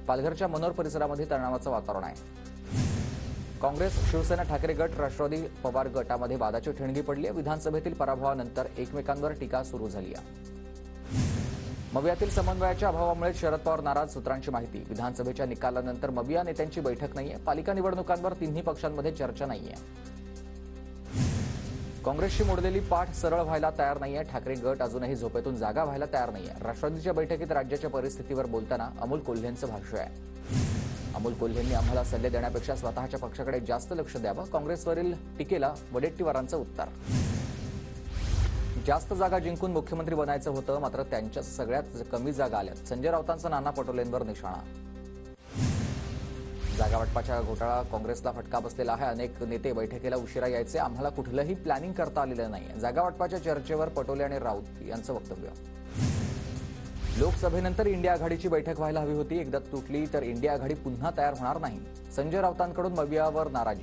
पालघरच्या मनोर परिसरामध्ये तणावाचं वातावरण आहे. काँग्रेस, शिवसेना, ठाकरे गट, राष्ट्रवादी पवार गटामध्ये वादाची ठिणगी पडली आहे. विधानसभेतील पराभवानंतर एकमेकांवर टीका सुरू झाली आहे. मवियातील समन्वयाच्या अभावामुळे शरद पवार नाराज, सूत्रांची माहिती. विधानसभेच्या निकालानंतर मविया नेत्यांची बैठक नाहीये. पालिका निवडणुकांवर तिन्ही पक्षांमध्ये चर्चा नाहीये. काँग्रेसची मोडलेली पाठ सरळ व्हायला तयार नाहीये. ठाकरे गट अजूनही झोपेतून जागा व्हायला तयार नाहीये. राष्ट्रवादीच्या बैठकीत राज्याच्या परिस्थितीवर बोलताना अमोल कोल्हेंचं भाष्य आहे. अमोल कोल्हेंनी आम्हाला सल्ले देण्यापेक्षा स्वतःच्या पक्षाकडे जास्त लक्ष द्यावं. काँग्रेसवरील टीकेला वडेट्टीवारांचं उत्तर. जास्त जागा जिंकून मुख्यमंत्री बनायचं होतं, मात्र त्यांच्या सगळ्यात कमी जागा आल्यात. संजय राऊतांचा नाना पटोलेंवर निशाणा. जागावाटपाच्या घोटाळा काँग्रेसला फटका बसलेला आहे. अनेक नेते बैठकीला उशिरा यायचे. आम्हाला कुठलंही प्लॅनिंग करता आलेलं नाही. जागावाटपाच्या चर्चेवर पटोले आणि राऊत यांचं वक्तव्य. लोकसभेनंतर इंडिया आघाडीची बैठक व्हायला हवी होती. एकदा तुटली तर इंडिया आघाडी पुन्हा तयार होणार नाही. संजय राऊतांकडून मवियावर नाराजी.